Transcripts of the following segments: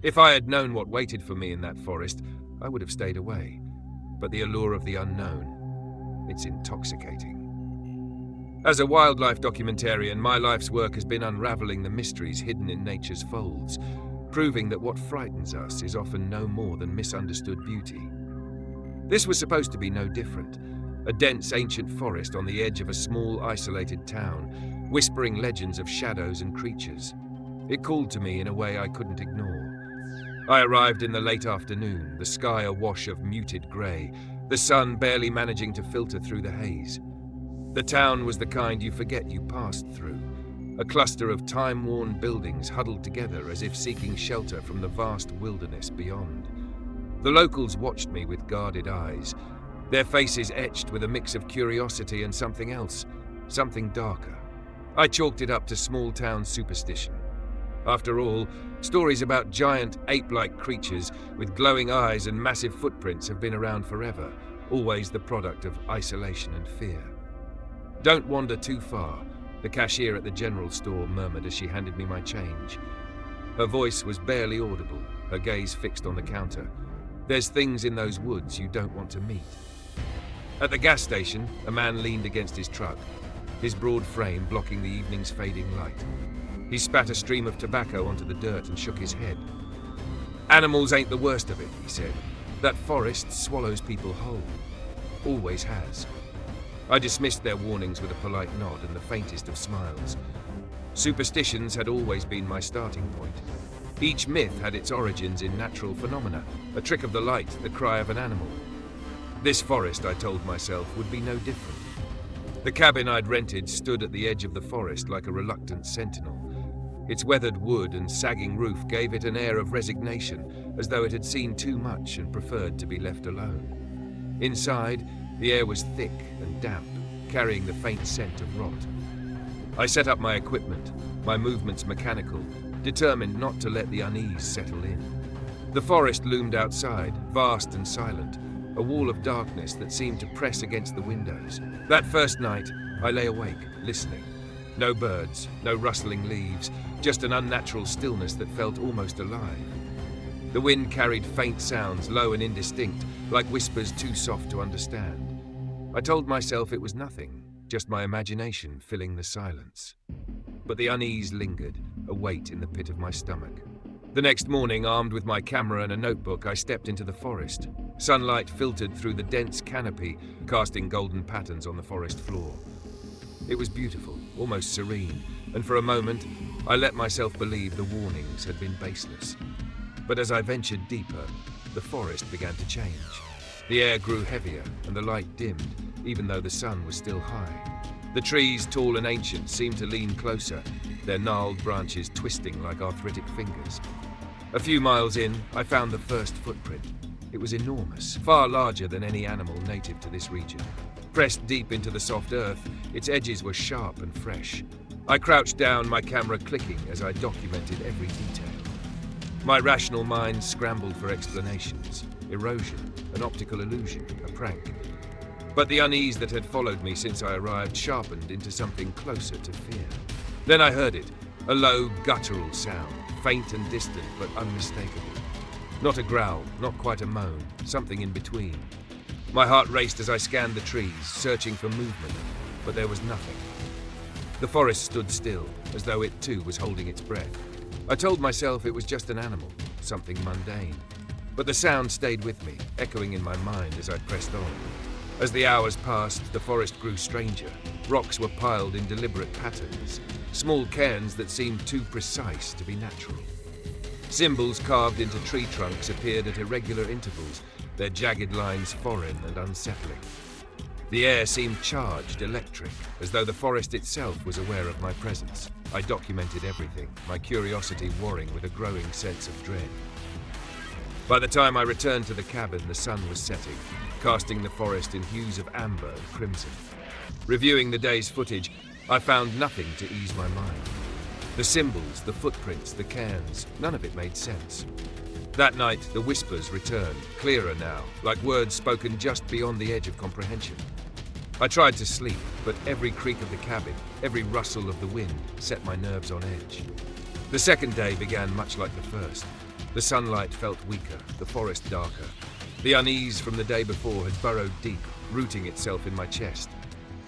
If I had known what waited for me in that forest, I would have stayed away. But the allure of the unknown, it's intoxicating. As a wildlife documentarian, my life's work has been unraveling the mysteries hidden in nature's folds, proving that what frightens us is often no more than misunderstood beauty. This was supposed to be no different. A dense ancient forest on the edge of a small isolated town, whispering legends of shadows and creatures. It called to me in a way I couldn't ignore. I arrived in the late afternoon, the sky awash of muted grey, the sun barely managing to filter through the haze. The town was the kind you forget you passed through, a cluster of time-worn buildings huddled together as if seeking shelter from the vast wilderness beyond. The locals watched me with guarded eyes, their faces etched with a mix of curiosity and something else, something darker. I chalked it up to small-town superstition. After all, stories about giant ape-like creatures with glowing eyes and massive footprints have been around forever, always the product of isolation and fear. "Don't wander too far," the cashier at the general store murmured as she handed me my change. Her voice was barely audible, her gaze fixed on the counter. "There's things in those woods you don't want to meet." At the gas station, a man leaned against his truck, his broad frame blocking the evening's fading light. He spat a stream of tobacco onto the dirt and shook his head. "Animals ain't the worst of it," he said. "That forest swallows people whole. Always has." I dismissed their warnings with a polite nod and the faintest of smiles. Superstitions had always been my starting point. Each myth had its origins in natural phenomena, a trick of the light, the cry of an animal. This forest, I told myself, would be no different. The cabin I'd rented stood at the edge of the forest like a reluctant sentinel. Its weathered wood and sagging roof gave it an air of resignation, as though it had seen too much and preferred to be left alone. Inside, the air was thick and damp, carrying the faint scent of rot. I set up my equipment, my movements mechanical, determined not to let the unease settle in. The forest loomed outside, vast and silent, a wall of darkness that seemed to press against the windows. That first night, I lay awake, listening. No birds, no rustling leaves, just an unnatural stillness that felt almost alive. The wind carried faint sounds, low and indistinct, like whispers too soft to understand. I told myself it was nothing, just my imagination filling the silence. But the unease lingered, a weight in the pit of my stomach. The next morning, armed with my camera and a notebook, I stepped into the forest. Sunlight filtered through the dense canopy, casting golden patterns on the forest floor. It was beautiful, almost serene, and for a moment, I let myself believe the warnings had been baseless. But as I ventured deeper, the forest began to change. The air grew heavier, and the light dimmed, even though the sun was still high. The trees, tall and ancient, seemed to lean closer, their gnarled branches twisting like arthritic fingers. A few miles in, I found the first footprint. It was enormous, far larger than any animal native to this region. Pressed deep into the soft earth, its edges were sharp and fresh. I crouched down, my camera clicking as I documented every detail. My rational mind scrambled for explanations. Erosion, an optical illusion, a prank. But the unease that had followed me since I arrived sharpened into something closer to fear. Then I heard it, a low, guttural sound, faint and distant but unmistakable. Not a growl, not quite a moan, something in between. My heart raced as I scanned the trees, searching for movement, but there was nothing. The forest stood still, as though it too was holding its breath. I told myself it was just an animal, something mundane. But the sound stayed with me, echoing in my mind as I pressed on. As the hours passed, the forest grew stranger. Rocks were piled in deliberate patterns, small cairns that seemed too precise to be natural. Symbols carved into tree trunks appeared at irregular intervals, their jagged lines foreign and unsettling. The air seemed charged, electric, as though the forest itself was aware of my presence. I documented everything, my curiosity warring with a growing sense of dread. By the time I returned to the cabin, the sun was setting, casting the forest in hues of amber and crimson. Reviewing the day's footage, I found nothing to ease my mind. The symbols, the footprints, the cairns, none of it made sense. That night, the whispers returned, clearer now, like words spoken just beyond the edge of comprehension. I tried to sleep, but every creak of the cabin, every rustle of the wind set my nerves on edge. The second day began much like the first. The sunlight felt weaker, the forest darker. The unease from the day before had burrowed deep, rooting itself in my chest.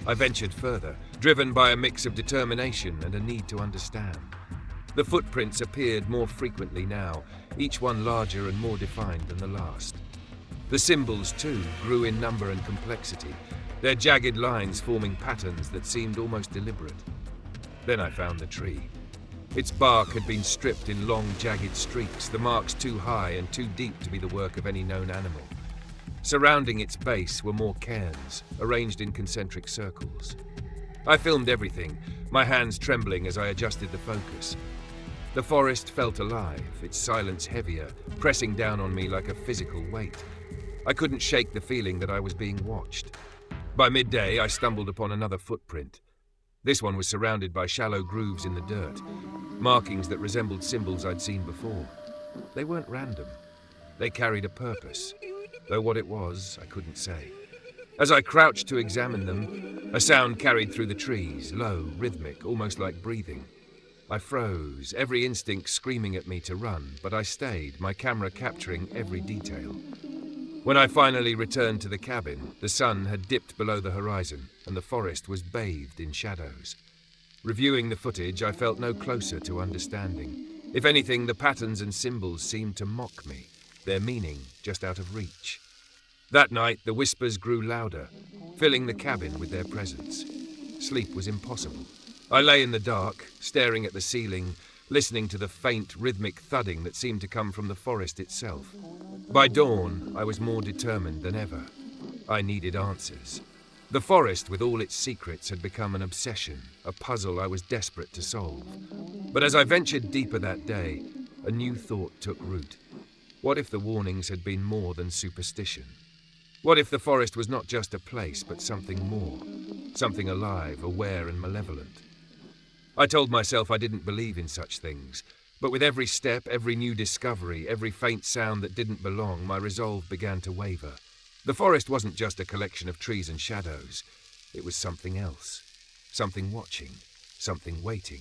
I ventured further, driven by a mix of determination and a need to understand. The footprints appeared more frequently now, each one larger and more defined than the last. The symbols, too, grew in number and complexity, their jagged lines forming patterns that seemed almost deliberate. Then I found the tree. Its bark had been stripped in long, jagged streaks, the marks too high and too deep to be the work of any known animal. Surrounding its base were more cairns, arranged in concentric circles. I filmed everything, my hands trembling as I adjusted the focus. The forest felt alive, its silence heavier, pressing down on me like a physical weight. I couldn't shake the feeling that I was being watched. By midday, I stumbled upon another footprint. This one was surrounded by shallow grooves in the dirt, markings that resembled symbols I'd seen before. They weren't random. They carried a purpose, though what it was, I couldn't say. As I crouched to examine them, a sound carried through the trees, low, rhythmic, almost like breathing. I froze, every instinct screaming at me to run, but I stayed, my camera capturing every detail. When I finally returned to the cabin, the sun had dipped below the horizon, and the forest was bathed in shadows. Reviewing the footage, I felt no closer to understanding. If anything, the patterns and symbols seemed to mock me, their meaning just out of reach. That night, the whispers grew louder, filling the cabin with their presence. Sleep was impossible. I lay in the dark, staring at the ceiling, listening to the faint, rhythmic thudding that seemed to come from the forest itself. By dawn, I was more determined than ever. I needed answers. The forest, with all its secrets, had become an obsession, a puzzle I was desperate to solve. But as I ventured deeper that day, a new thought took root. What if the warnings had been more than superstition? What if the forest was not just a place, but something more? Something alive, aware, and malevolent? I told myself I didn't believe in such things, but with every step, every new discovery, every faint sound that didn't belong, my resolve began to waver. The forest wasn't just a collection of trees and shadows. It was something else. Something watching. Something waiting.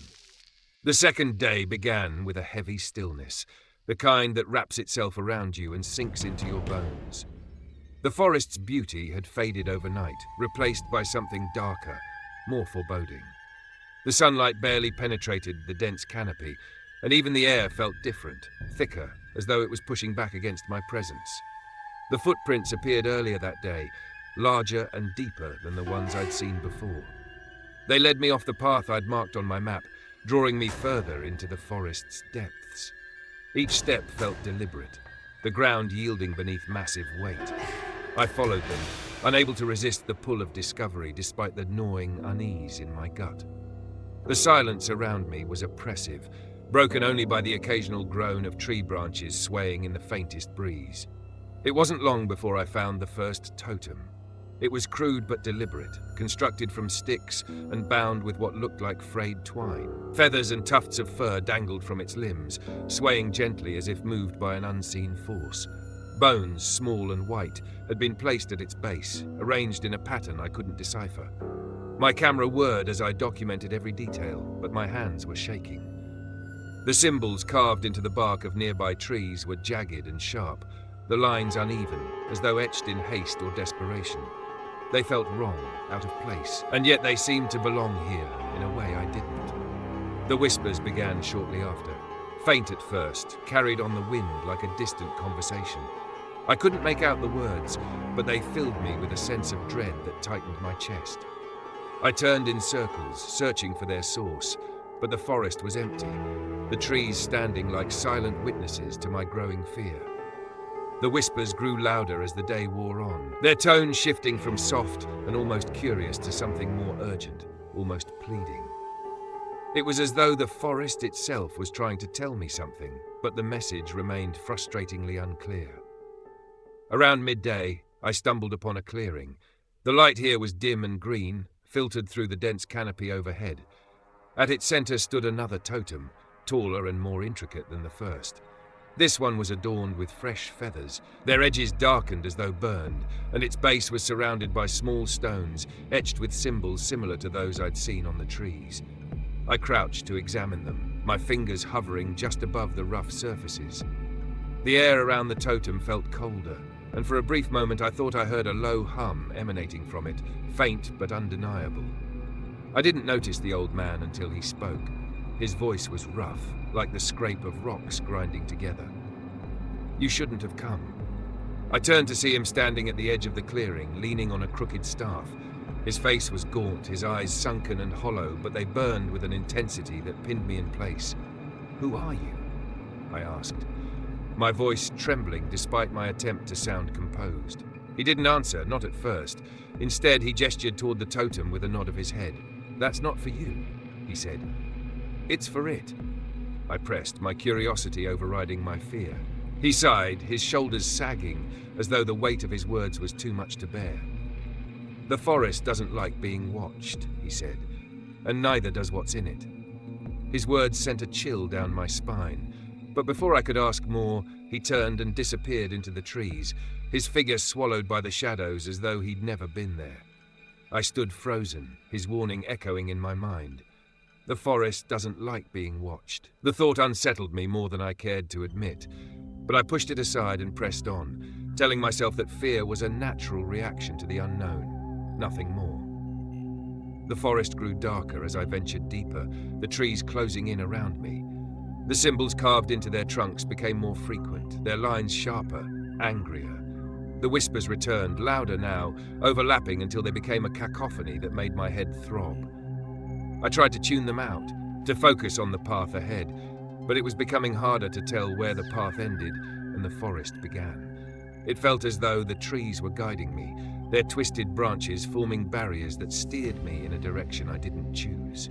The second day began with a heavy stillness, the kind that wraps itself around you and sinks into your bones. The forest's beauty had faded overnight, replaced by something darker, more foreboding. The sunlight barely penetrated the dense canopy, and even the air felt different, thicker, as though it was pushing back against my presence. The footprints appeared earlier that day, larger and deeper than the ones I'd seen before. They led me off the path I'd marked on my map, drawing me further into the forest's depths. Each step felt deliberate, the ground yielding beneath massive weight. I followed them, unable to resist the pull of discovery despite the gnawing unease in my gut. The silence around me was oppressive, broken only by the occasional groan of tree branches swaying in the faintest breeze. It wasn't long before I found the first totem. It was crude but deliberate, constructed from sticks and bound with what looked like frayed twine. Feathers and tufts of fur dangled from its limbs, swaying gently as if moved by an unseen force. Bones, small and white, had been placed at its base, arranged in a pattern I couldn't decipher. My camera whirred as I documented every detail, but my hands were shaking. The symbols carved into the bark of nearby trees were jagged and sharp, the lines uneven, as though etched in haste or desperation. They felt wrong, out of place, and yet they seemed to belong here in a way I didn't. The whispers began shortly after, faint at first, carried on the wind like a distant conversation. I couldn't make out the words, but they filled me with a sense of dread that tightened my chest. I turned in circles, searching for their source, but the forest was empty, the trees standing like silent witnesses to my growing fear. The whispers grew louder as the day wore on, their tone shifting from soft and almost curious to something more urgent, almost pleading. It was as though the forest itself was trying to tell me something, but the message remained frustratingly unclear. Around midday, I stumbled upon a clearing. The light here was dim and green, filtered through the dense canopy overhead. At its center stood another totem, taller and more intricate than the first. This one was adorned with fresh feathers, their edges darkened as though burned, and its base was surrounded by small stones, etched with symbols similar to those I'd seen on the trees. I crouched to examine them, my fingers hovering just above the rough surfaces. The air around the totem felt colder, and for a brief moment I thought I heard a low hum emanating from it, faint but undeniable. I didn't notice the old man until he spoke. His voice was rough, like the scrape of rocks grinding together. "You shouldn't have come." I turned to see him standing at the edge of the clearing, leaning on a crooked staff. His face was gaunt, his eyes sunken and hollow, but they burned with an intensity that pinned me in place. "Who are you?" I asked, my voice trembling despite my attempt to sound composed. He didn't answer, not at first. Instead, he gestured toward the totem with a nod of his head. "That's not for you," he said. "It's for it." I pressed, my curiosity overriding my fear. He sighed, his shoulders sagging, as though the weight of his words was too much to bear. "The forest doesn't like being watched," he said, "and neither does what's in it." His words sent a chill down my spine, but before I could ask more, he turned and disappeared into the trees, his figure swallowed by the shadows as though he'd never been there. I stood frozen, his warning echoing in my mind. The forest doesn't like being watched. The thought unsettled me more than I cared to admit, but I pushed it aside and pressed on, telling myself that fear was a natural reaction to the unknown, nothing more. The forest grew darker as I ventured deeper, the trees closing in around me. The symbols carved into their trunks became more frequent, their lines sharper, angrier. The whispers returned, louder now, overlapping until they became a cacophony that made my head throb. I tried to tune them out, to focus on the path ahead, but it was becoming harder to tell where the path ended and the forest began. It felt as though the trees were guiding me, their twisted branches forming barriers that steered me in a direction I didn't choose.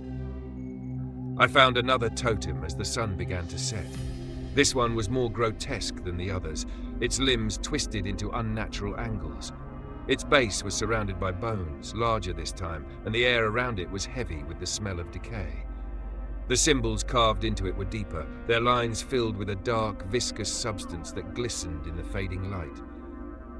I found another totem as the sun began to set. This one was more grotesque than the others, its limbs twisted into unnatural angles. Its base was surrounded by bones, larger this time, and the air around it was heavy with the smell of decay. The symbols carved into it were deeper, their lines filled with a dark, viscous substance that glistened in the fading light.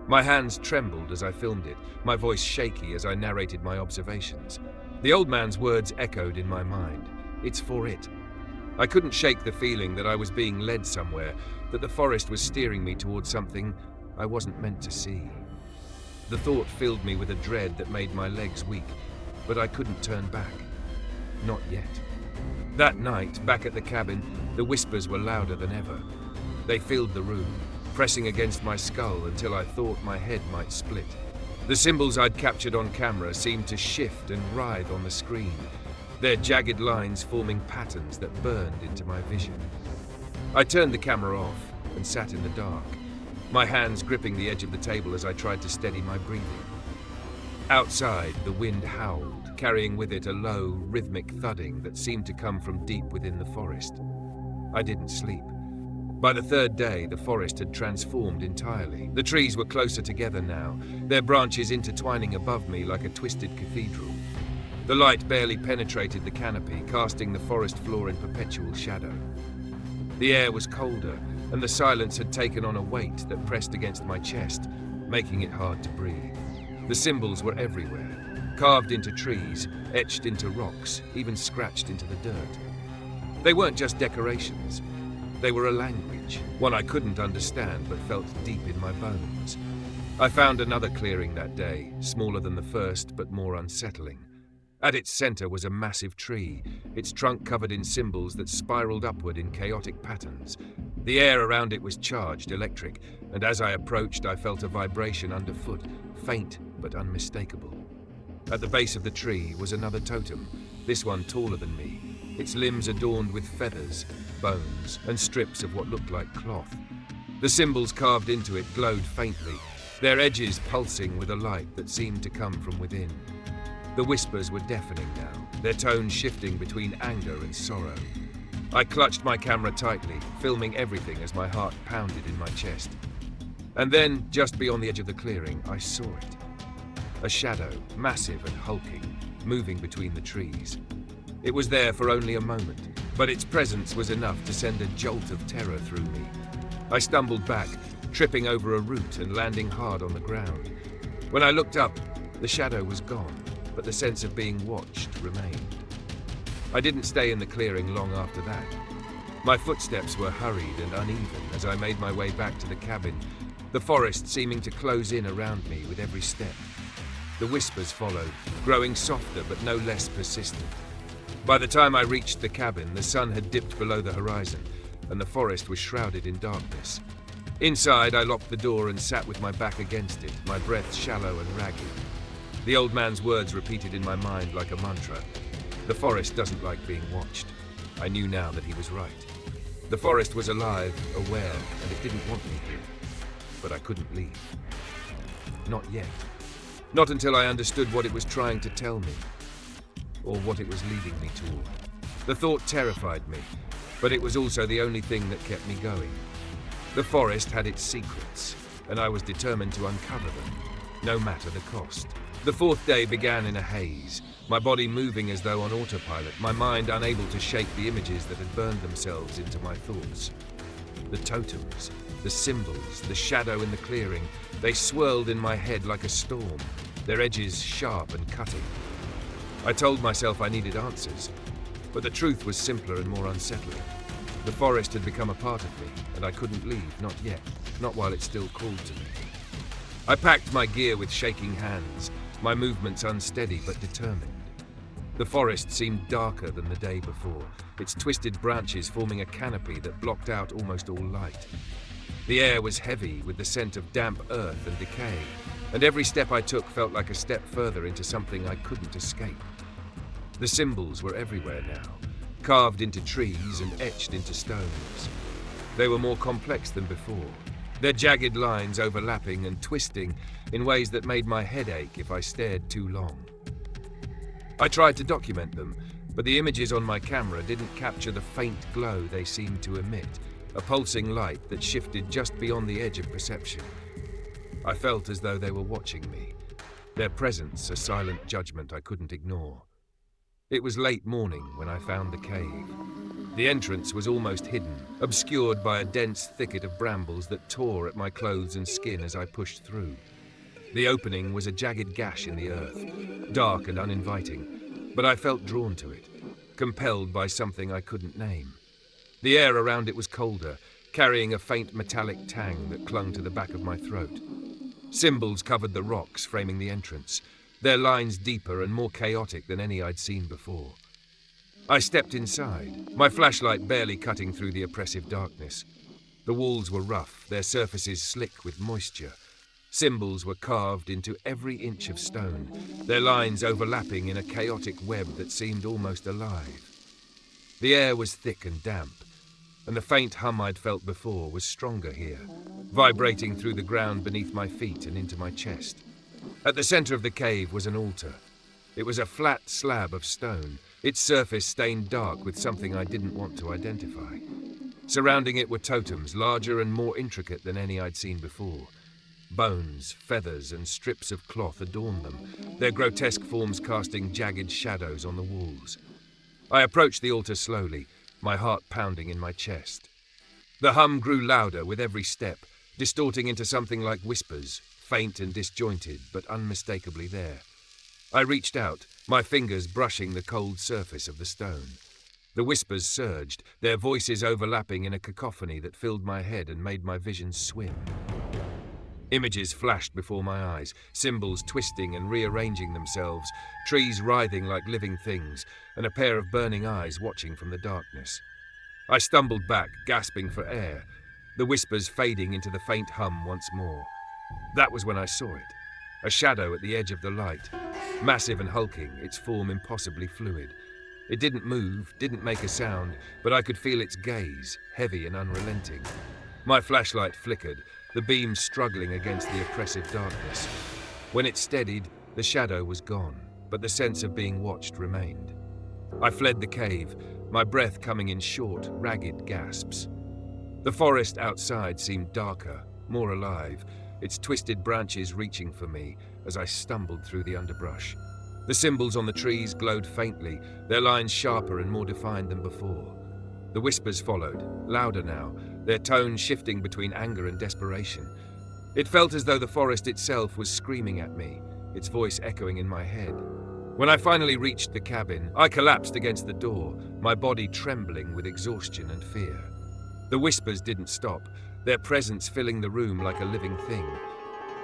My hands trembled as I filmed it, my voice shaky as I narrated my observations. The old man's words echoed in my mind. "It's for it." I couldn't shake the feeling that I was being led somewhere, that the forest was steering me towards something I wasn't meant to see. The thought filled me with a dread that made my legs weak, but I couldn't turn back. Not yet. That night, back at the cabin, the whispers were louder than ever. They filled the room, pressing against my skull until I thought my head might split. The symbols I'd captured on camera seemed to shift and writhe on the screen, their jagged lines forming patterns that burned into my vision. I turned the camera off and sat in the dark, my hands gripping the edge of the table as I tried to steady my breathing. Outside, the wind howled, carrying with it a low, rhythmic thudding that seemed to come from deep within the forest. I didn't sleep. By the third day, the forest had transformed entirely. The trees were closer together now, their branches intertwining above me like a twisted cathedral. The light barely penetrated the canopy, casting the forest floor in perpetual shadow. The air was colder, and the silence had taken on a weight that pressed against my chest, making it hard to breathe. The symbols were everywhere, carved into trees, etched into rocks, even scratched into the dirt. They weren't just decorations. They were a language, one I couldn't understand but felt deep in my bones. I found another clearing that day, smaller than the first but more unsettling. At its center was a massive tree, its trunk covered in symbols that spiraled upward in chaotic patterns. The air around it was charged, electric, and as I approached I felt a vibration underfoot, faint but unmistakable. At the base of the tree was another totem, this one taller than me, its limbs adorned with feathers, bones, and strips of what looked like cloth. The symbols carved into it glowed faintly, their edges pulsing with a light that seemed to come from within. The whispers were deafening now, their tones shifting between anger and sorrow. I clutched my camera tightly, filming everything as my heart pounded in my chest. And then, just beyond the edge of the clearing, I saw it. A shadow, massive and hulking, moving between the trees. It was there for only a moment, but its presence was enough to send a jolt of terror through me. I stumbled back, tripping over a root and landing hard on the ground. When I looked up, the shadow was gone, but the sense of being watched remained. I didn't stay in the clearing long after that. My footsteps were hurried and uneven as I made my way back to the cabin, the forest seeming to close in around me with every step. The whispers followed, growing softer but no less persistent. By the time I reached the cabin, the sun had dipped below the horizon, and the forest was shrouded in darkness. Inside, I locked the door and sat with my back against it, my breath shallow and ragged. The old man's words repeated in my mind like a mantra. The forest doesn't like being watched. I knew now that he was right. The forest was alive, aware, and it didn't want me here. But I couldn't leave. Not yet. Not until I understood what it was trying to tell me, or what it was leading me toward. The thought terrified me, but it was also the only thing that kept me going. The forest had its secrets, and I was determined to uncover them, no matter the cost. The fourth day began in a haze, my body moving as though on autopilot, my mind unable to shake the images that had burned themselves into my thoughts. The totems, the symbols, the shadow in the clearing, they swirled in my head like a storm, their edges sharp and cutting. I told myself I needed answers, but the truth was simpler and more unsettling. The forest had become a part of me, and I couldn't leave, not yet, not while it still called to me. I packed my gear with shaking hands, my movements unsteady but determined. The forest seemed darker than the day before, its twisted branches forming a canopy that blocked out almost all light. The air was heavy with the scent of damp earth and decay, and every step I took felt like a step further into something I couldn't escape. The symbols were everywhere now, carved into trees and etched into stones. They were more complex than before, their jagged lines overlapping and twisting in ways that made my head ache if I stared too long. I tried to document them, but the images on my camera didn't capture the faint glow they seemed to emit, a pulsing light that shifted just beyond the edge of perception. I felt as though they were watching me, their presence a silent judgment I couldn't ignore. It was late morning when I found the cave. The entrance was almost hidden, obscured by a dense thicket of brambles that tore at my clothes and skin as I pushed through. The opening was a jagged gash in the earth, dark and uninviting, but I felt drawn to it, compelled by something I couldn't name. The air around it was colder, carrying a faint metallic tang that clung to the back of my throat. Symbols covered the rocks framing the entrance, their lines deeper and more chaotic than any I'd seen before. I stepped inside, my flashlight barely cutting through the oppressive darkness. The walls were rough, their surfaces slick with moisture. Symbols were carved into every inch of stone, their lines overlapping in a chaotic web that seemed almost alive. The air was thick and damp, and the faint hum I'd felt before was stronger here, vibrating through the ground beneath my feet and into my chest. At the center of the cave was an altar. It was a flat slab of stone, its surface stained dark with something I didn't want to identify. Surrounding it were totems, larger and more intricate than any I'd seen before. Bones, feathers, and strips of cloth adorned them, their grotesque forms casting jagged shadows on the walls. I approached the altar slowly, my heart pounding in my chest. The hum grew louder with every step, distorting into something like whispers, faint and disjointed, but unmistakably there. I reached out, my fingers brushing the cold surface of the stone. The whispers surged, their voices overlapping in a cacophony that filled my head and made my vision swim. Images flashed before my eyes, symbols twisting and rearranging themselves, trees writhing like living things, and a pair of burning eyes watching from the darkness. I stumbled back, gasping for air, the whispers fading into the faint hum once more. That was when I saw it, a shadow at the edge of the light, massive and hulking, its form impossibly fluid. It didn't move, didn't make a sound, but I could feel its gaze, heavy and unrelenting. My flashlight flickered, the beam struggling against the oppressive darkness. When it steadied, the shadow was gone, but the sense of being watched remained. I fled the cave, my breath coming in short, ragged gasps. The forest outside seemed darker, more alive, its twisted branches reaching for me as I stumbled through the underbrush. The symbols on the trees glowed faintly, their lines sharper and more defined than before. The whispers followed, louder now, their tone shifting between anger and desperation. It felt as though the forest itself was screaming at me, its voice echoing in my head. When I finally reached the cabin, I collapsed against the door, my body trembling with exhaustion and fear. The whispers didn't stop, their presence filling the room like a living thing.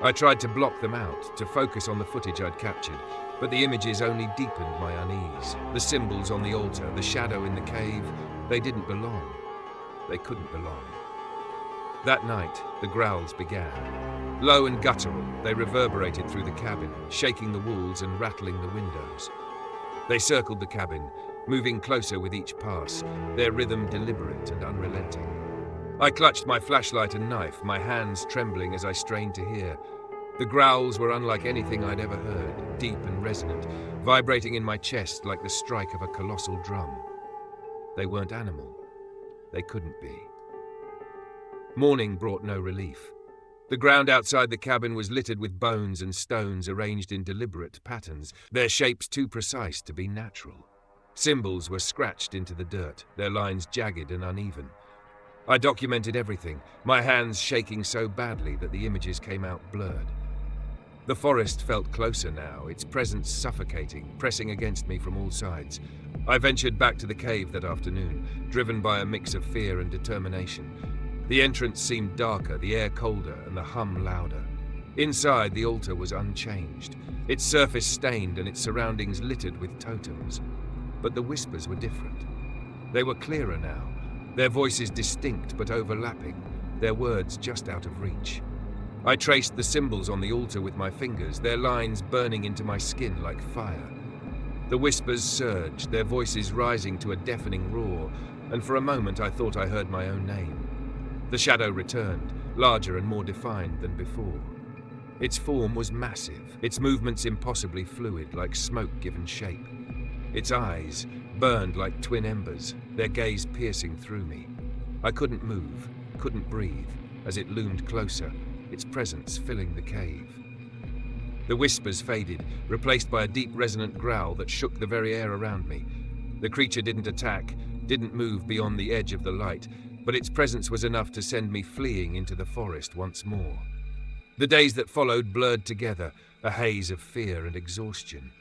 I tried to block them out, to focus on the footage I'd captured, but the images only deepened my unease. The symbols on the altar, the shadow in the cave, they didn't belong. They couldn't belong. That night, the growls began. Low and guttural, they reverberated through the cabin, shaking the walls and rattling the windows. They circled the cabin, moving closer with each pass, their rhythm deliberate and unrelenting. I clutched my flashlight and knife, my hands trembling as I strained to hear. The growls were unlike anything I'd ever heard, deep and resonant, vibrating in my chest like the strike of a colossal drum. They weren't animal. They couldn't be. Morning brought no relief. The ground outside the cabin was littered with bones and stones arranged in deliberate patterns, their shapes too precise to be natural. Symbols were scratched into the dirt, their lines jagged and uneven. I documented everything, my hands shaking so badly that the images came out blurred. The forest felt closer now, its presence suffocating, pressing against me from all sides. I ventured back to the cave that afternoon, driven by a mix of fear and determination. The entrance seemed darker, the air colder, and the hum louder. Inside, the altar was unchanged, its surface stained and its surroundings littered with totems. But the whispers were different. They were clearer now, their voices distinct but overlapping, their words just out of reach. I traced the symbols on the altar with my fingers, their lines burning into my skin like fire. The whispers surged, their voices rising to a deafening roar, and for a moment I thought I heard my own name. The shadow returned, larger and more defined than before. Its form was massive, its movements impossibly fluid, like smoke given shape. Its eyes burned like twin embers, their gaze piercing through me. I couldn't move, couldn't breathe, as it loomed closer, its presence filling the cave. The whispers faded, replaced by a deep resonant growl that shook the very air around me. The creature didn't attack, didn't move beyond the edge of the light, but its presence was enough to send me fleeing into the forest once more. The days that followed blurred together, a haze of fear and exhaustion.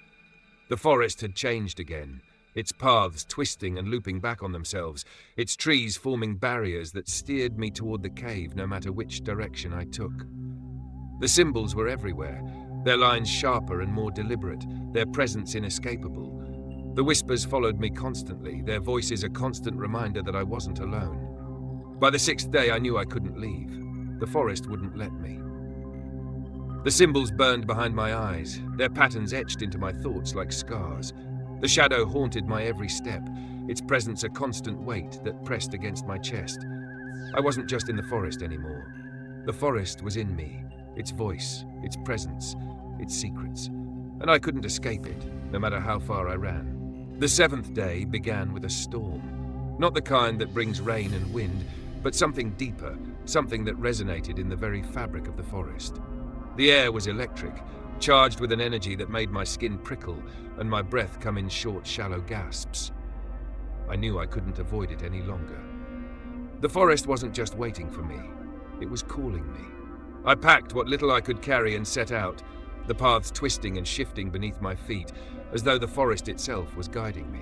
The forest had changed again, its paths twisting and looping back on themselves, its trees forming barriers that steered me toward the cave no matter which direction I took. The symbols were everywhere, their lines sharper and more deliberate, their presence inescapable. The whispers followed me constantly, their voices a constant reminder that I wasn't alone. By the 6th day, I knew I couldn't leave. The forest wouldn't let me. The symbols burned behind my eyes, their patterns etched into my thoughts like scars. The shadow haunted my every step, its presence a constant weight that pressed against my chest. I wasn't just in the forest anymore. The forest was in me, its voice, its presence, its secrets, and I couldn't escape it, no matter how far I ran. The 7th day began with a storm. Not the kind that brings rain and wind, but something deeper, something that resonated in the very fabric of the forest. The air was electric, charged with an energy that made my skin prickle and my breath come in short, shallow gasps. I knew I couldn't avoid it any longer. The forest wasn't just waiting for me, it was calling me. I packed what little I could carry and set out, the paths twisting and shifting beneath my feet, as though the forest itself was guiding me.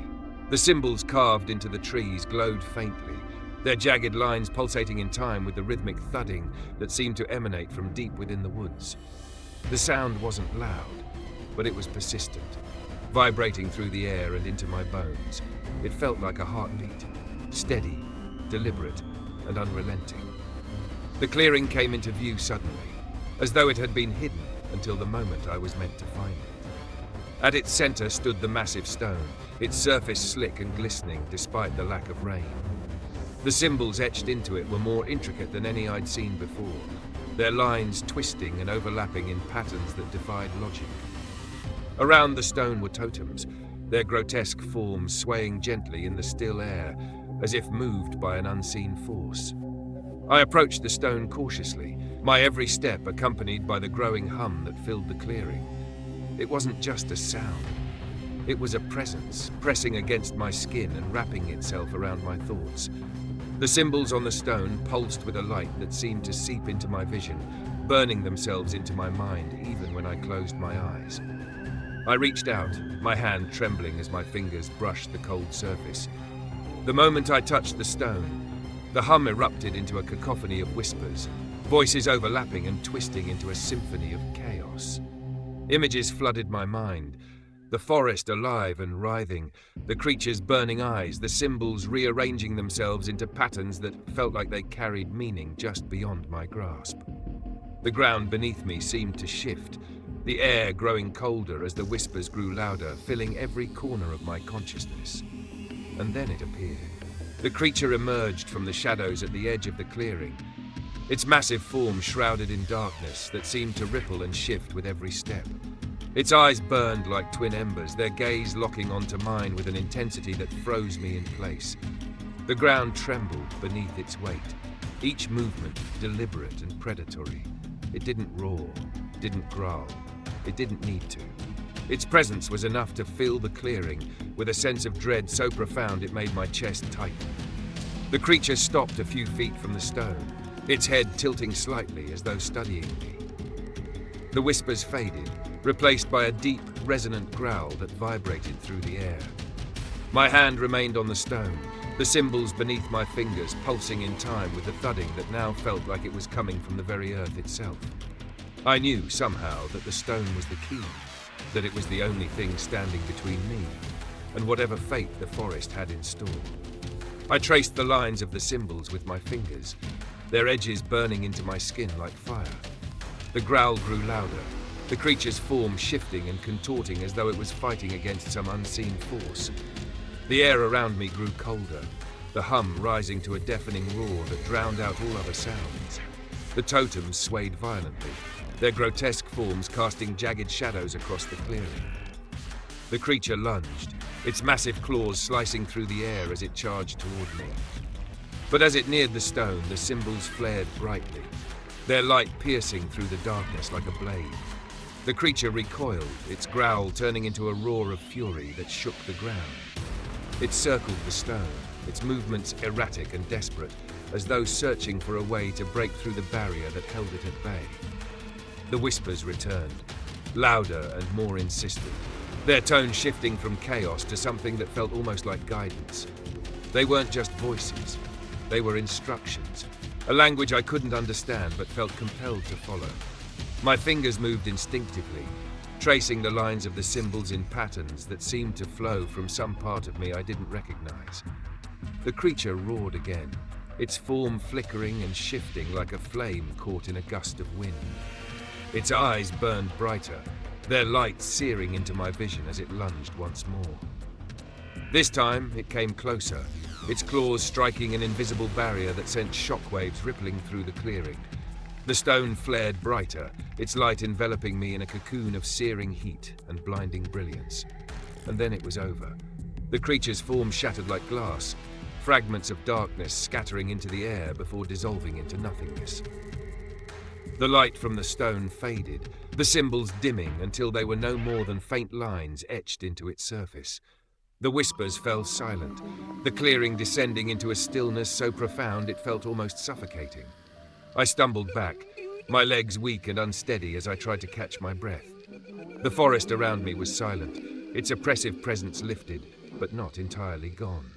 The symbols carved into the trees glowed faintly, their jagged lines pulsating in time with the rhythmic thudding that seemed to emanate from deep within the woods. The sound wasn't loud, but it was persistent, vibrating through the air and into my bones. It felt like a heartbeat, steady, deliberate, and unrelenting. The clearing came into view suddenly, as though it had been hidden until the moment I was meant to find it. At its center stood the massive stone, its surface slick and glistening despite the lack of rain. The symbols etched into it were more intricate than any I'd seen before, their lines twisting and overlapping in patterns that defied logic. Around the stone were totems, their grotesque forms swaying gently in the still air, as if moved by an unseen force. I approached the stone cautiously, my every step accompanied by the growing hum that filled the clearing. It wasn't just a sound. It was a presence, pressing against my skin and wrapping itself around my thoughts. The symbols on the stone pulsed with a light that seemed to seep into my vision, burning themselves into my mind even when I closed my eyes. I reached out, my hand trembling as my fingers brushed the cold surface. The moment I touched the stone, the hum erupted into a cacophony of whispers, voices overlapping and twisting into a symphony of chaos. Images flooded my mind. The forest alive and writhing, the creature's burning eyes, the symbols rearranging themselves into patterns that felt like they carried meaning just beyond my grasp. The ground beneath me seemed to shift, the air growing colder as the whispers grew louder, filling every corner of my consciousness. And then it appeared. The creature emerged from the shadows at the edge of the clearing, its massive form shrouded in darkness that seemed to ripple and shift with every step. Its eyes burned like twin embers, their gaze locking onto mine with an intensity that froze me in place. The ground trembled beneath its weight, each movement deliberate and predatory. It didn't roar, didn't growl, it didn't need to. Its presence was enough to fill the clearing with a sense of dread so profound it made my chest tighten. The creature stopped a few feet from the stone, its head tilting slightly as though studying me. The whispers faded, replaced by a deep, resonant growl that vibrated through the air. My hand remained on the stone, the symbols beneath my fingers pulsing in time with the thudding that now felt like it was coming from the very earth itself. I knew, somehow, that the stone was the key, that it was the only thing standing between me and whatever fate the forest had in store. I traced the lines of the symbols with my fingers, their edges burning into my skin like fire. The growl grew louder, the creature's form shifting and contorting as though it was fighting against some unseen force. The air around me grew colder, the hum rising to a deafening roar that drowned out all other sounds. The totems swayed violently, their grotesque forms casting jagged shadows across the clearing. The creature lunged, its massive claws slicing through the air as it charged toward me. But as it neared the stone, the symbols flared brightly, their light piercing through the darkness like a blade. The creature recoiled, its growl turning into a roar of fury that shook the ground. It circled the stone, its movements erratic and desperate, as though searching for a way to break through the barrier that held it at bay. The whispers returned, louder and more insistent, their tone shifting from chaos to something that felt almost like guidance. They weren't just voices, they were instructions, a language I couldn't understand but felt compelled to follow. My fingers moved instinctively, tracing the lines of the symbols in patterns that seemed to flow from some part of me I didn't recognize. The creature roared again, its form flickering and shifting like a flame caught in a gust of wind. Its eyes burned brighter, their light searing into my vision as it lunged once more. This time, it came closer, its claws striking an invisible barrier that sent shockwaves rippling through the clearing. The stone flared brighter, its light enveloping me in a cocoon of searing heat and blinding brilliance. And then it was over. The creature's form shattered like glass, fragments of darkness scattering into the air before dissolving into nothingness. The light from the stone faded, the symbols dimming until they were no more than faint lines etched into its surface. The whispers fell silent, the clearing descending into a stillness so profound it felt almost suffocating. I stumbled back, my legs weak and unsteady as I tried to catch my breath. The forest around me was silent, its oppressive presence lifted, but not entirely gone.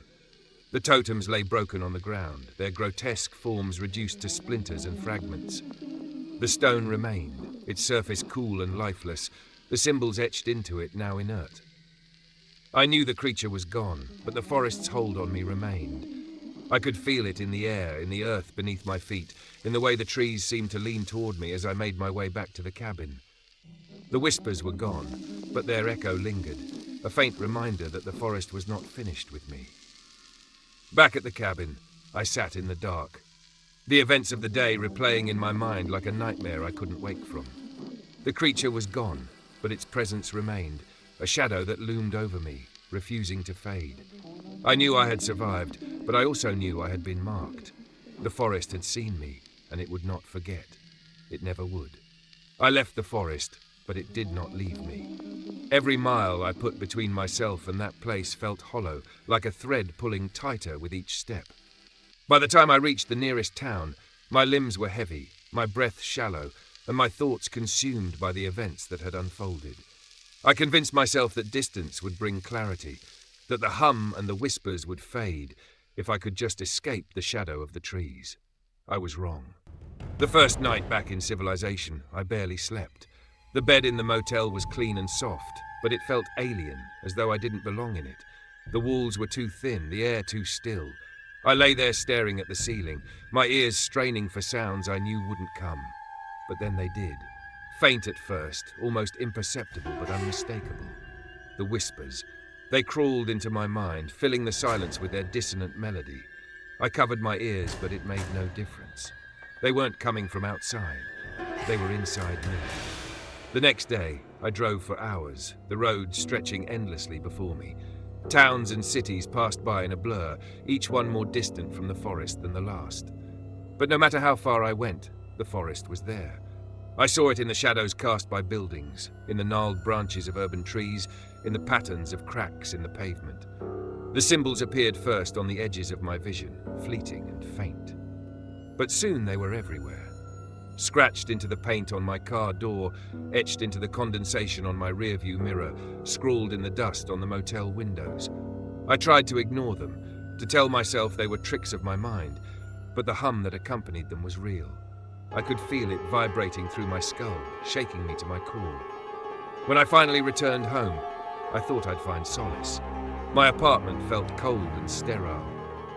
The totems lay broken on the ground, their grotesque forms reduced to splinters and fragments. The stone remained, its surface cool and lifeless, the symbols etched into it now inert. I knew the creature was gone, but the forest's hold on me remained. I could feel it in the air, in the earth beneath my feet, in the way the trees seemed to lean toward me as I made my way back to the cabin. The whispers were gone, but their echo lingered, a faint reminder that the forest was not finished with me. Back at the cabin, I sat in the dark, the events of the day replaying in my mind like a nightmare I couldn't wake from. The creature was gone, but its presence remained, a shadow that loomed over me, refusing to fade. I knew I had survived, but I also knew I had been marked. The forest had seen me, and it would not forget. It never would. I left the forest, but it did not leave me. Every mile I put between myself and that place felt hollow, like a thread pulling tighter with each step. By the time I reached the nearest town, my limbs were heavy, my breath shallow, and my thoughts consumed by the events that had unfolded. I convinced myself that distance would bring clarity, that the hum and the whispers would fade if I could just escape the shadow of the trees. I was wrong. The first night back in civilization, I barely slept. The bed in the motel was clean and soft, but it felt alien, as though I didn't belong in it. The walls were too thin, the air too still. I lay there staring at the ceiling, my ears straining for sounds I knew wouldn't come. But then they did. Faint at first, almost imperceptible but unmistakable. The whispers. They crawled into my mind, filling the silence with their dissonant melody. I covered my ears, but it made no difference. They weren't coming from outside. They were inside me. The next day, I drove for hours, the road stretching endlessly before me. Towns and cities passed by in a blur, each one more distant from the forest than the last. But no matter how far I went, the forest was there. I saw it in the shadows cast by buildings, in the gnarled branches of urban trees, in the patterns of cracks in the pavement. The symbols appeared first on the edges of my vision, fleeting and faint. But soon they were everywhere. Scratched into the paint on my car door, etched into the condensation on my rearview mirror, scrawled in the dust on the motel windows. I tried to ignore them, to tell myself they were tricks of my mind, but the hum that accompanied them was real. I could feel it vibrating through my skull, shaking me to my core. When I finally returned home, I thought I'd find solace. My apartment felt cold and sterile,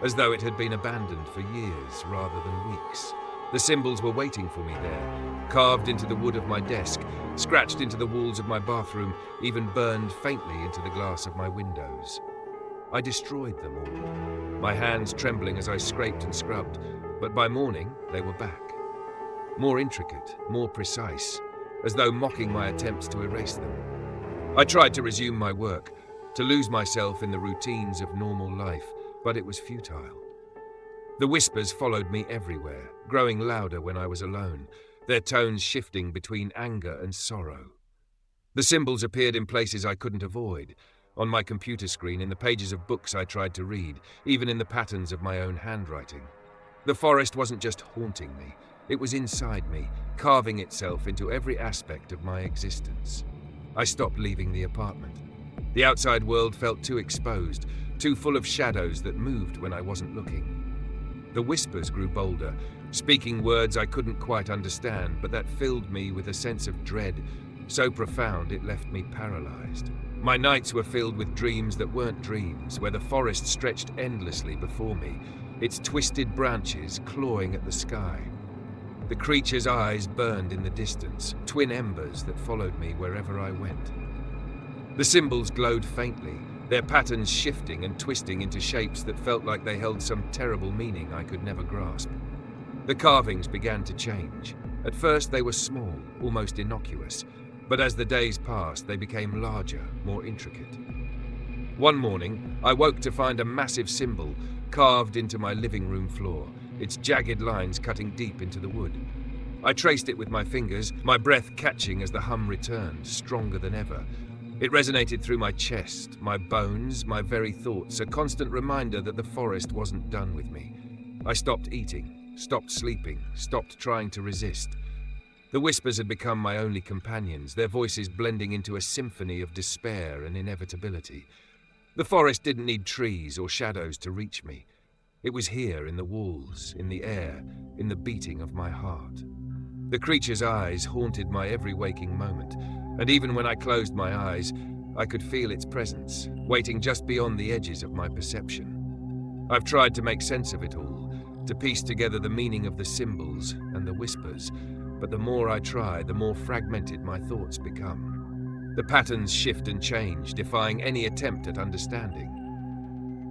as though it had been abandoned for years rather than weeks. The symbols were waiting for me there, carved into the wood of my desk, scratched into the walls of my bathroom, even burned faintly into the glass of my windows. I destroyed them all, my hands trembling as I scraped and scrubbed, but by morning they were back. More intricate, more precise, as though mocking my attempts to erase them. I tried to resume my work, to lose myself in the routines of normal life, but it was futile. The whispers followed me everywhere, growing louder when I was alone, their tones shifting between anger and sorrow. The symbols appeared in places I couldn't avoid, on my computer screen, in the pages of books I tried to read, even in the patterns of my own handwriting. The forest wasn't just haunting me, it was inside me, carving itself into every aspect of my existence. I stopped leaving the apartment. The outside world felt too exposed, too full of shadows that moved when I wasn't looking. The whispers grew bolder, speaking words I couldn't quite understand, but that filled me with a sense of dread, so profound it left me paralyzed. My nights were filled with dreams that weren't dreams, where the forest stretched endlessly before me, its twisted branches clawing at the sky. The creature's eyes burned in the distance, twin embers that followed me wherever I went. The symbols glowed faintly, their patterns shifting and twisting into shapes that felt like they held some terrible meaning I could never grasp. The carvings began to change. At first they were small, almost innocuous, but as the days passed they became larger, more intricate. One morning, I woke to find a massive symbol carved into my living room floor, its jagged lines cutting deep into the wood. I traced it with my fingers, my breath catching as the hum returned, stronger than ever. It resonated through my chest, my bones, my very thoughts, a constant reminder that the forest wasn't done with me. I stopped eating, stopped sleeping, stopped trying to resist. The whispers had become my only companions, their voices blending into a symphony of despair and inevitability. The forest didn't need trees or shadows to reach me. It was here, in the walls, in the air, in the beating of my heart. The creature's eyes haunted my every waking moment, and even when I closed my eyes, I could feel its presence, waiting just beyond the edges of my perception. I've tried to make sense of it all, to piece together the meaning of the symbols and the whispers, but the more I try, the more fragmented my thoughts become. The patterns shift and change, defying any attempt at understanding.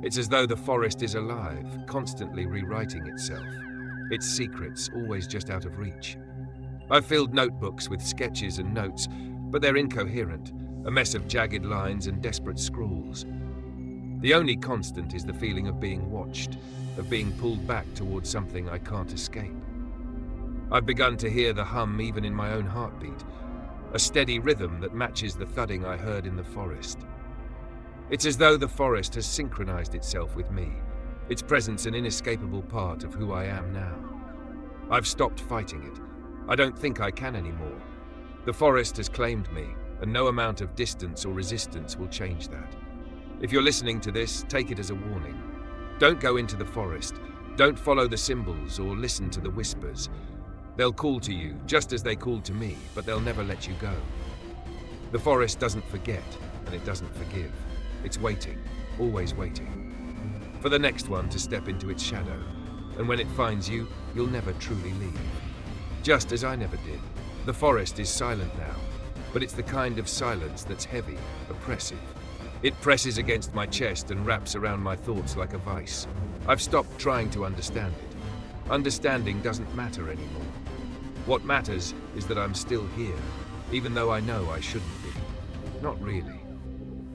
It's as though the forest is alive, constantly rewriting itself, its secrets always just out of reach. I've filled notebooks with sketches and notes, but they're incoherent, a mess of jagged lines and desperate scrawls. The only constant is the feeling of being watched, of being pulled back towards something I can't escape. I've begun to hear the hum even in my own heartbeat, a steady rhythm that matches the thudding I heard in the forest. It's as though the forest has synchronized itself with me, its presence an inescapable part of who I am now. I've stopped fighting it. I don't think I can anymore. The forest has claimed me, and no amount of distance or resistance will change that. If you're listening to this, take it as a warning. Don't go into the forest. Don't follow the symbols or listen to the whispers. They'll call to you, just as they called to me, but they'll never let you go. The forest doesn't forget, and it doesn't forgive. It's waiting, always waiting, for the next one to step into its shadow. And when it finds you, you'll never truly leave. Just as I never did. The forest is silent now, but it's the kind of silence that's heavy, oppressive. It presses against my chest and wraps around my thoughts like a vice. I've stopped trying to understand it. Understanding doesn't matter anymore. What matters is that I'm still here, even though I know I shouldn't be. Not really.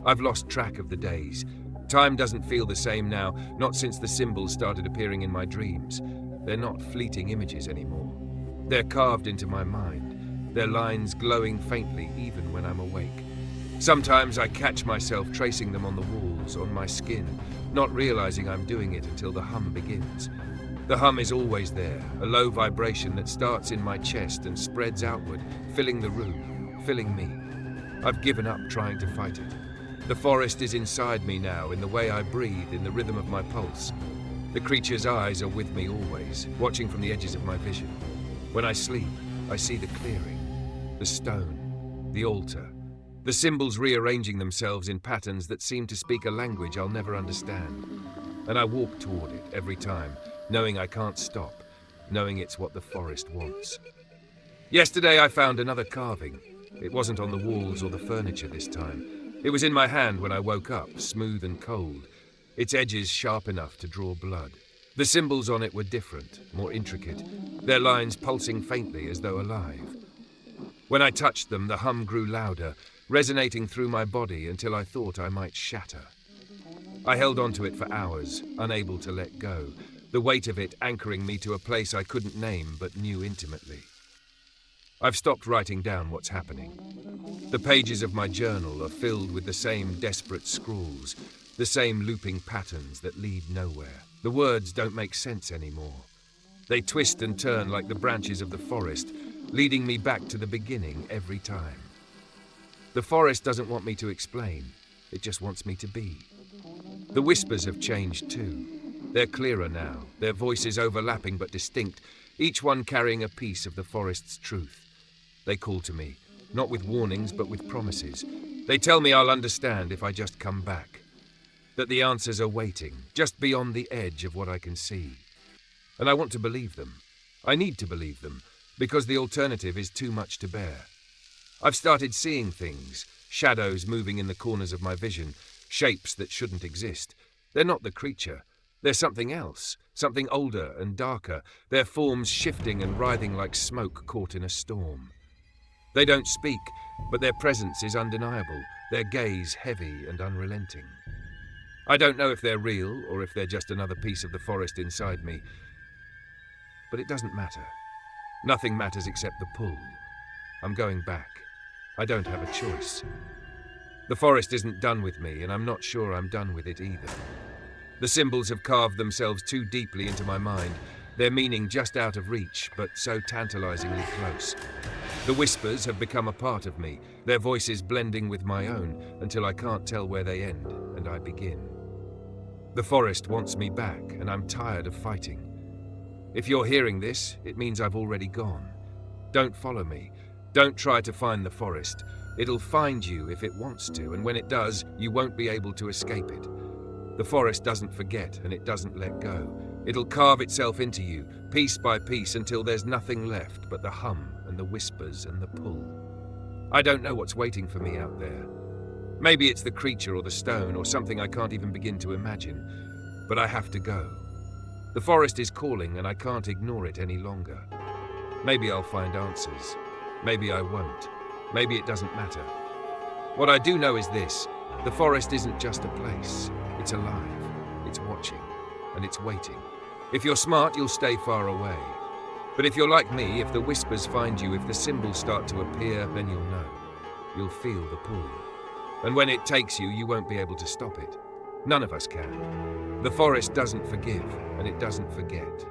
I've lost track of the days. Time doesn't feel the same now, not since the symbols started appearing in my dreams. They're not fleeting images anymore. They're carved into my mind, their lines glowing faintly even when I'm awake. Sometimes I catch myself tracing them on the walls, on my skin, not realizing I'm doing it until the hum begins. The hum is always there, a low vibration that starts in my chest and spreads outward, filling the room, filling me. I've given up trying to fight it. The forest is inside me now, in the way I breathe, in the rhythm of my pulse. The creature's eyes are with me always, watching from the edges of my vision. When I sleep, I see the clearing, the stone, the altar, the symbols rearranging themselves in patterns that seem to speak a language I'll never understand. And I walk toward it every time, knowing I can't stop, knowing it's what the forest wants. Yesterday I found another carving. It wasn't on the walls or the furniture this time. It was in my hand when I woke up, smooth and cold, its edges sharp enough to draw blood. The symbols on it were different, more intricate, their lines pulsing faintly as though alive. When I touched them, the hum grew louder, resonating through my body until I thought I might shatter. I held onto it for hours, unable to let go, the weight of it anchoring me to a place I couldn't name but knew intimately. I've stopped writing down what's happening. The pages of my journal are filled with the same desperate scrawls, the same looping patterns that lead nowhere. The words don't make sense anymore. They twist and turn like the branches of the forest, leading me back to the beginning every time. The forest doesn't want me to explain, it just wants me to be. The whispers have changed too. They're clearer now, their voices overlapping but distinct, each one carrying a piece of the forest's truth. They call to me, not with warnings but with promises. They tell me I'll understand if I just come back. That the answers are waiting, just beyond the edge of what I can see. And I want to believe them. I need to believe them, because the alternative is too much to bear. I've started seeing things, shadows moving in the corners of my vision, shapes that shouldn't exist. They're not the creature. They're something else, something older and darker, their forms shifting and writhing like smoke caught in a storm. They don't speak, but their presence is undeniable, their gaze heavy and unrelenting. I don't know if they're real or if they're just another piece of the forest inside me, but it doesn't matter. Nothing matters except the pull. I'm going back. I don't have a choice. The forest isn't done with me, and I'm not sure I'm done with it either. The symbols have carved themselves too deeply into my mind, their meaning just out of reach, but so tantalizingly close. The whispers have become a part of me, their voices blending with my own until I can't tell where they end and I begin. The forest wants me back, and I'm tired of fighting. If you're hearing this, it means I've already gone. Don't follow me. Don't try to find the forest. It'll find you if it wants to, and when it does, you won't be able to escape it. The forest doesn't forget, and it doesn't let go. It'll carve itself into you, piece by piece, until there's nothing left but the hum and the whispers and the pull. I don't know what's waiting for me out there. Maybe it's the creature or the stone or something I can't even begin to imagine, but I have to go. The forest is calling, and I can't ignore it any longer. Maybe I'll find answers. Maybe I won't. Maybe it doesn't matter. What I do know is this: the forest isn't just a place. It's alive, it's watching, and it's waiting. If you're smart, you'll stay far away. But if you're like me, if the whispers find you, if the symbols start to appear, then you'll know. You'll feel the pull. And when it takes you, you won't be able to stop it. None of us can. The forest doesn't forgive, and it doesn't forget.